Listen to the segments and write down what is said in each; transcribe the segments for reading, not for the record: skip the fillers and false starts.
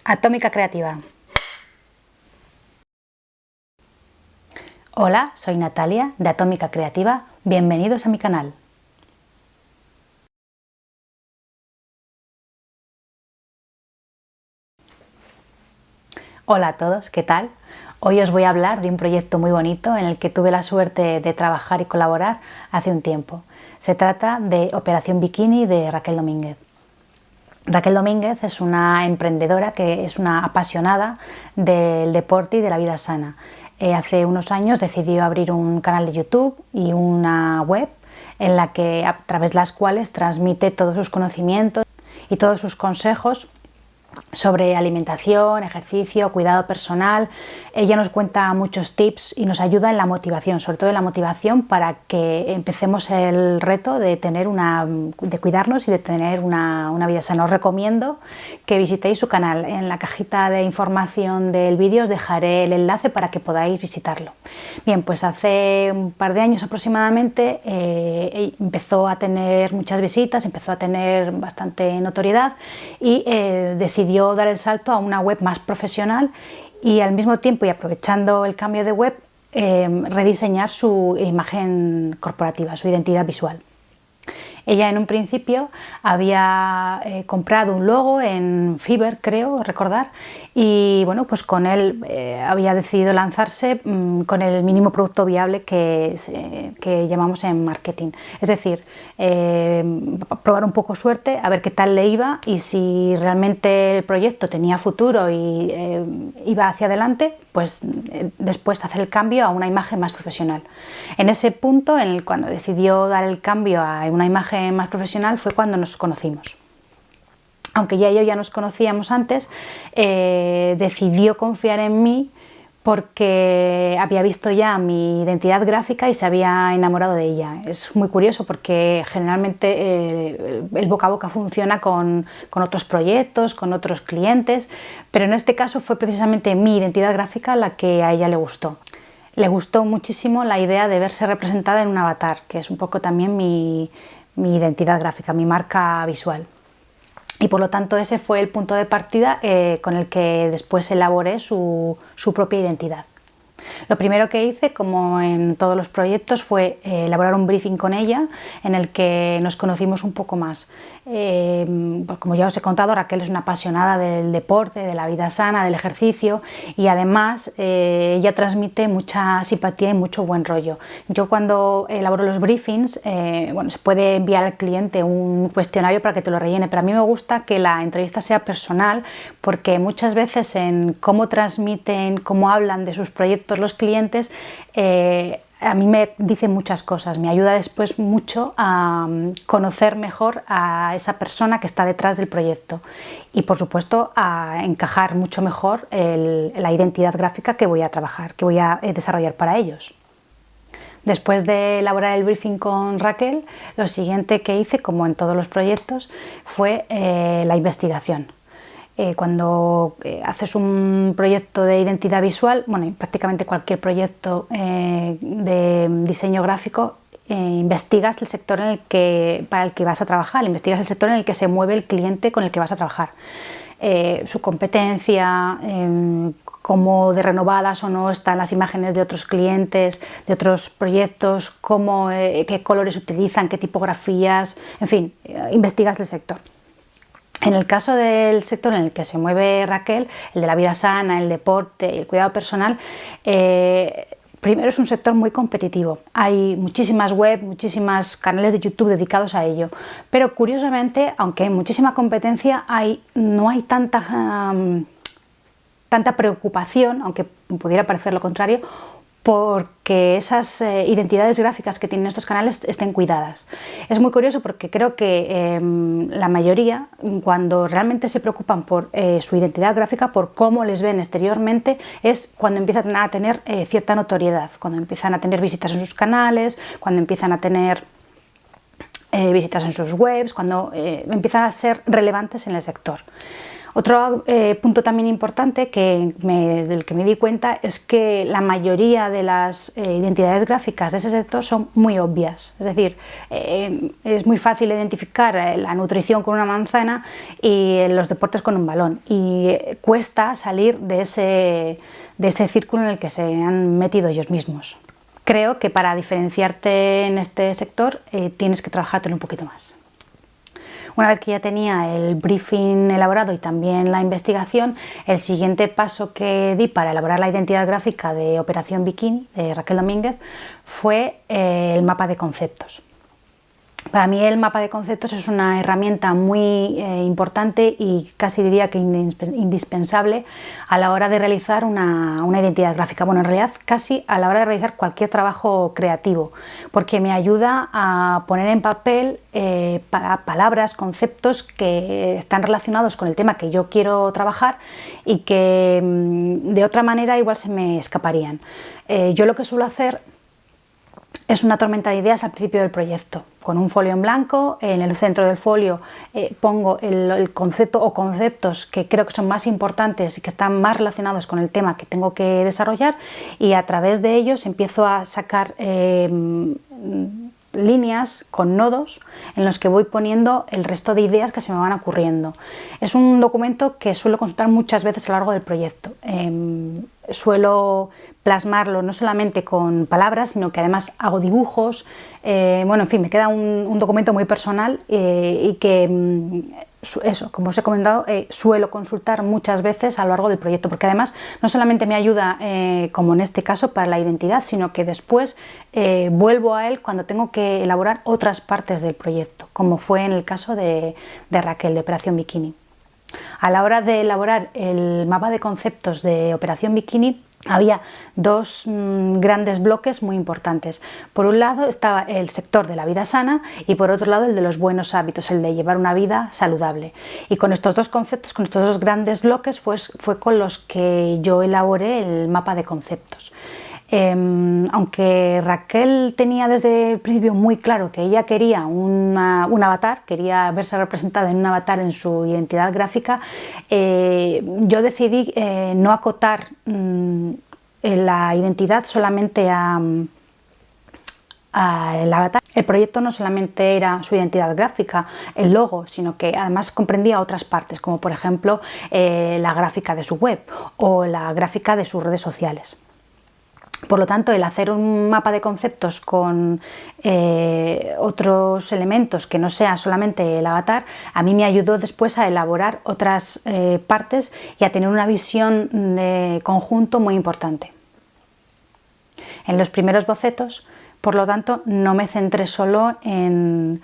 Atómica Creativa. Hola, soy Natalia de Atómica Creativa. Bienvenidos a mi canal. Hola a todos, ¿qué tal? Hoy os voy a hablar de un proyecto muy bonito en el que tuve la suerte de trabajar y colaborar hace un tiempo. Se trata de Operación Bikini de Raquel Domínguez. Raquel Domínguez es una emprendedora que es una apasionada del deporte y de la vida sana. Hace unos años decidió abrir un canal de YouTube y una web en la que, a través de las cuales transmite todos sus conocimientos y todos sus consejos sobre alimentación, ejercicio, cuidado personal. Ella nos cuenta muchos tips y nos ayuda en la motivación, sobre todo en la motivación para que empecemos el reto de cuidarnos y de tener una vida sana. Os recomiendo que visitéis su canal. En la cajita de información del vídeo os dejaré el enlace para que podáis visitarlo. Bien, pues hace un par de años aproximadamente empezó a tener muchas visitas, empezó a tener bastante notoriedad y decidió dar el salto a una web más profesional y al mismo tiempo, y aprovechando el cambio de web, rediseñar su imagen corporativa, su identidad visual. Ella en un principio había comprado un logo en Fiverr, creo recordar, y bueno, pues con él había decidido lanzarse con el mínimo producto viable que llamamos en marketing. Es decir, probar un poco suerte, a ver qué tal le iba y si realmente el proyecto tenía futuro y iba hacia adelante, pues después hacer el cambio a una imagen más profesional. En ese punto, cuando decidió dar el cambio a una imagen más profesional, fue cuando nos conocimos. Aunque ya nos conocíamos antes, decidió confiar en mí porque había visto ya mi identidad gráfica y se había enamorado de ella. Es muy curioso porque generalmente el boca a boca funciona con otros proyectos, con otros clientes, pero en este caso fue precisamente mi identidad gráfica la que a ella le gustó. Le gustó muchísimo la idea de verse representada en un avatar, que es un poco también mi identidad gráfica, mi marca visual. Y por lo tanto ese fue el punto de partida con el que después elaboré su propia identidad. Lo primero que hice, como en todos los proyectos, fue elaborar un briefing con ella en el que nos conocimos un poco más. Pues como ya os he contado, Raquel es una apasionada del deporte, de la vida sana, del ejercicio y además ella transmite mucha simpatía y mucho buen rollo. Yo cuando elaboro los briefings, bueno, se puede enviar al cliente un cuestionario para que te lo rellene, pero a mí me gusta que la entrevista sea personal porque muchas veces en cómo transmiten, cómo hablan de sus proyectos los clientes, a mí me dicen muchas cosas, me ayuda después mucho a conocer mejor a esa persona que está detrás del proyecto y por supuesto a encajar mucho mejor la identidad gráfica que voy a trabajar, que voy a desarrollar para ellos. Después de elaborar el briefing con Raquel, lo siguiente que hice, como en todos los proyectos, fue la investigación. Cuando haces un proyecto de identidad visual, bueno, prácticamente cualquier proyecto de diseño gráfico, investigas el sector para el que vas a trabajar, investigas el sector en el que se mueve el cliente con el que vas a trabajar, su competencia, cómo de renovadas o no están las imágenes de otros clientes, de otros proyectos, qué colores utilizan, qué tipografías, en fin, investigas el sector. En el caso del sector en el que se mueve Raquel, el de la vida sana, el deporte y el cuidado personal, primero es un sector muy competitivo. Hay muchísimas webs, muchísimos canales de YouTube dedicados a ello, pero curiosamente, aunque hay muchísima competencia, no hay tanta preocupación, aunque pudiera parecer lo contrario, porque esas identidades gráficas que tienen estos canales estén cuidadas. Es muy curioso porque creo que la mayoría, cuando realmente se preocupan por su identidad gráfica, por cómo les ven exteriormente, es cuando empiezan a tener cierta notoriedad, cuando empiezan a tener visitas en sus canales, cuando empiezan a tener visitas en sus webs, cuando empiezan a ser relevantes en el sector. Otro punto también importante del que me di cuenta es que la mayoría de las identidades gráficas de ese sector son muy obvias. Es decir, es muy fácil identificar la nutrición con una manzana y los deportes con un balón. Y cuesta salir de ese círculo en el que se han metido ellos mismos. Creo que para diferenciarte en este sector tienes que trabajártelo un poquito más. Una vez que ya tenía el briefing elaborado y también la investigación, el siguiente paso que di para elaborar la identidad gráfica de Operación Bikini de Raquel Domínguez fue el mapa de conceptos. Para mí el mapa de conceptos es una herramienta muy importante y casi diría que indispensable a la hora de realizar una identidad gráfica. Bueno, en realidad casi a la hora de realizar cualquier trabajo creativo, porque me ayuda a poner en papel palabras, conceptos que están relacionados con el tema que yo quiero trabajar y que de otra manera igual se me escaparían. Yo lo que suelo hacer es una tormenta de ideas al principio del proyecto. Con un folio en blanco, en el centro del folio pongo el concepto o conceptos que creo que son más importantes y que están más relacionados con el tema que tengo que desarrollar, y a través de ellos empiezo a sacar líneas con nodos en los que voy poniendo el resto de ideas que se me van ocurriendo. Es un documento que suelo consultar muchas veces a lo largo del proyecto. Suelo plasmarlo no solamente con palabras, sino que además hago dibujos. Bueno, en fin, me queda un documento muy personal y que eso, como os he comentado, suelo consultar muchas veces a lo largo del proyecto, porque además no solamente me ayuda, como en este caso, para la identidad, sino que después vuelvo a él cuando tengo que elaborar otras partes del proyecto, como fue en el caso de Raquel, de Operación Bikini. A la hora de elaborar el mapa de conceptos de Operación Bikini, había dos grandes bloques muy importantes. Por un lado estaba el sector de la vida sana y por otro lado el de los buenos hábitos, el de llevar una vida saludable. Y con estos dos conceptos, con estos dos grandes bloques, fue con los que yo elaboré el mapa de conceptos. Aunque Raquel tenía desde el principio muy claro que ella quería un avatar, quería verse representada en un avatar en su identidad gráfica, yo decidí no acotar la identidad solamente al avatar. El proyecto no solamente era su identidad gráfica, el logo, sino que además comprendía otras partes, como por ejemplo la gráfica de su web o la gráfica de sus redes sociales. Por lo tanto, el hacer un mapa de conceptos con otros elementos que no sea solamente el avatar, a mí me ayudó después a elaborar otras partes y a tener una visión de conjunto muy importante. En los primeros bocetos, por lo tanto, no me centré solo en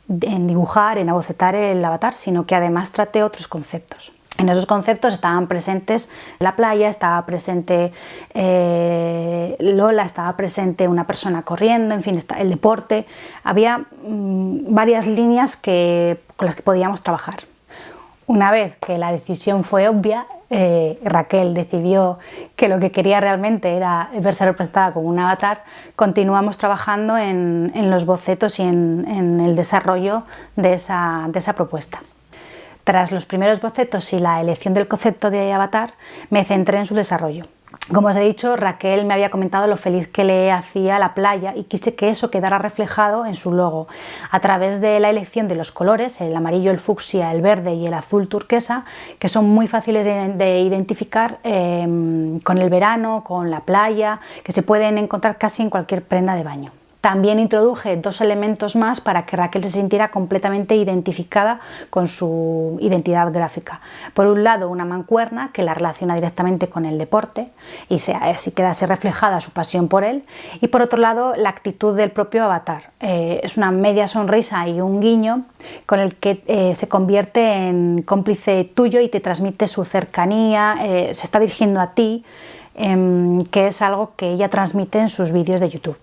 dibujar, en abocetar el avatar, sino que además traté otros conceptos. En esos conceptos estaban presentes la playa, estaba presente Lola, estaba presente una persona corriendo, en fin, el deporte. Había varias líneas con las que podíamos trabajar. Una vez que la decisión fue obvia, Raquel decidió que lo que quería realmente era verse representada como un avatar. Continuamos trabajando en los bocetos y en el desarrollo de esa propuesta. Tras los primeros bocetos y la elección del concepto de avatar, me centré en su desarrollo. Como os he dicho, Raquel me había comentado lo feliz que le hacía la playa y quise que eso quedara reflejado en su logo a través de la elección de los colores, el amarillo, el fucsia, el verde y el azul turquesa, que son muy fáciles de identificar con el verano, con la playa, que se pueden encontrar casi en cualquier prenda de baño. También introduje dos elementos más para que Raquel se sintiera completamente identificada con su identidad gráfica. Por un lado, una mancuerna que la relaciona directamente con el deporte y así quedase reflejada su pasión por él. Y por otro lado, la actitud del propio avatar. Es una media sonrisa y un guiño con el que se convierte en cómplice tuyo y te transmite su cercanía, se está dirigiendo a ti, que es algo que ella transmite en sus vídeos de YouTube.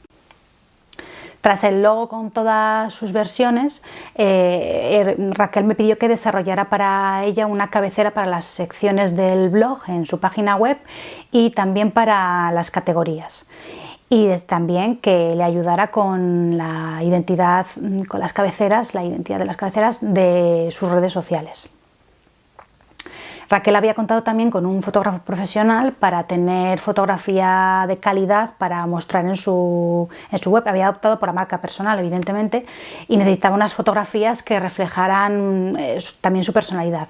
Tras el logo con todas sus versiones, Raquel me pidió que desarrollara para ella una cabecera para las secciones del blog en su página web y también para las categorías. Y también que le ayudara con la identidad, con las cabeceras, la identidad de las cabeceras de sus redes sociales. Raquel había contado también con un fotógrafo profesional para tener fotografía de calidad para mostrar en su web. Había optado por la marca personal, evidentemente, y necesitaba unas fotografías que reflejaran también su personalidad.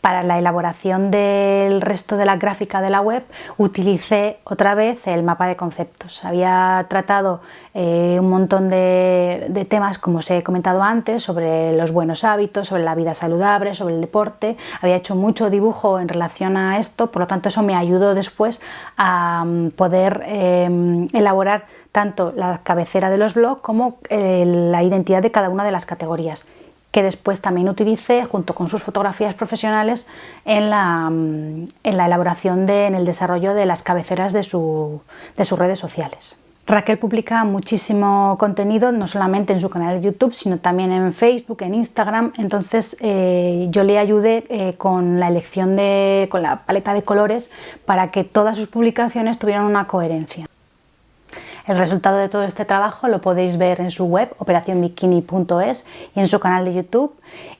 Para la elaboración del resto de la gráfica de la web utilicé otra vez el mapa de conceptos. Había tratado un montón de temas, como os he comentado antes, sobre los buenos hábitos, sobre la vida saludable, sobre el deporte. Había hecho mucho dibujo en relación a esto, por lo tanto eso me ayudó después a poder elaborar tanto la cabecera de los blogs como la identidad de cada una de las categorías, que después también utilicé junto con sus fotografías profesionales en la elaboración en el desarrollo de las cabeceras de sus redes sociales. Raquel publica muchísimo contenido, no solamente en su canal de YouTube, sino también en Facebook, en Instagram. Entonces yo le ayudé con la elección con la paleta de colores para que todas sus publicaciones tuvieran una coherencia. El resultado de todo este trabajo lo podéis ver en su web, operacionbikini.es, y en su canal de YouTube,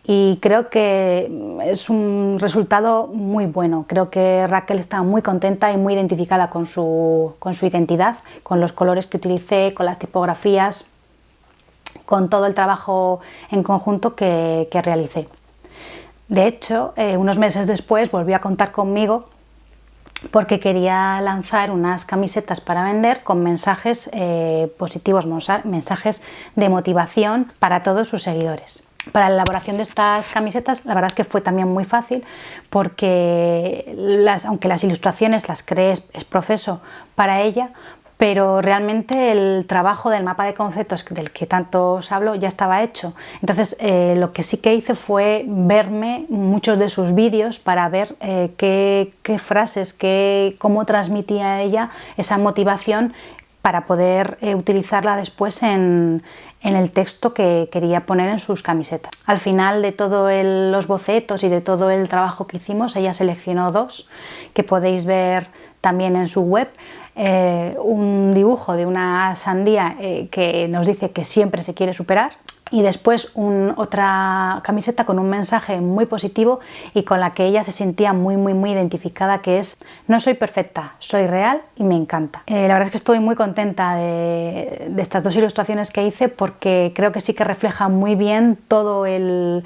y creo que es un resultado muy bueno. Creo que Raquel está muy contenta y muy identificada con su identidad, con los colores que utilicé, con las tipografías, con todo el trabajo en conjunto que realicé. De hecho, unos meses después volvió a contar conmigo porque quería lanzar unas camisetas para vender con mensajes positivos, mensajes de motivación para todos sus seguidores. Para la elaboración de estas camisetas la verdad es que fue también muy fácil porque aunque las ilustraciones las creé es profeso para ella, pero realmente el trabajo del mapa de conceptos del que tanto os hablo ya estaba hecho. Entonces lo que sí que hice fue verme muchos de sus vídeos para ver qué frases, cómo transmitía ella esa motivación para poder utilizarla después en el texto que quería poner en sus camisetas. Al final de todos los bocetos y de todo el trabajo que hicimos, ella seleccionó 2 que podéis ver también en su web. Un dibujo de una sandía que nos dice que siempre se quiere superar, y después otra camiseta con un mensaje muy positivo y con la que ella se sentía muy identificada, que es: no soy perfecta, soy real y me encanta. La verdad es que estoy muy contenta de estas 2 ilustraciones que hice, porque creo que sí que refleja muy bien todo el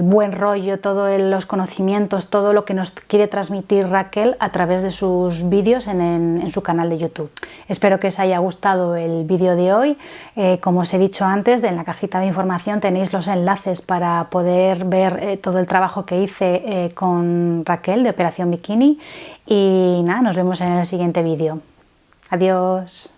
buen rollo, todos los conocimientos, todo lo que nos quiere transmitir Raquel a través de sus vídeos en su canal de YouTube. Espero que os haya gustado el vídeo de hoy. Como os he dicho antes, en la cajita de información tenéis los enlaces para poder ver todo el trabajo que hice con Raquel de Operación Bikini, y nada, nos vemos en el siguiente vídeo. Adiós.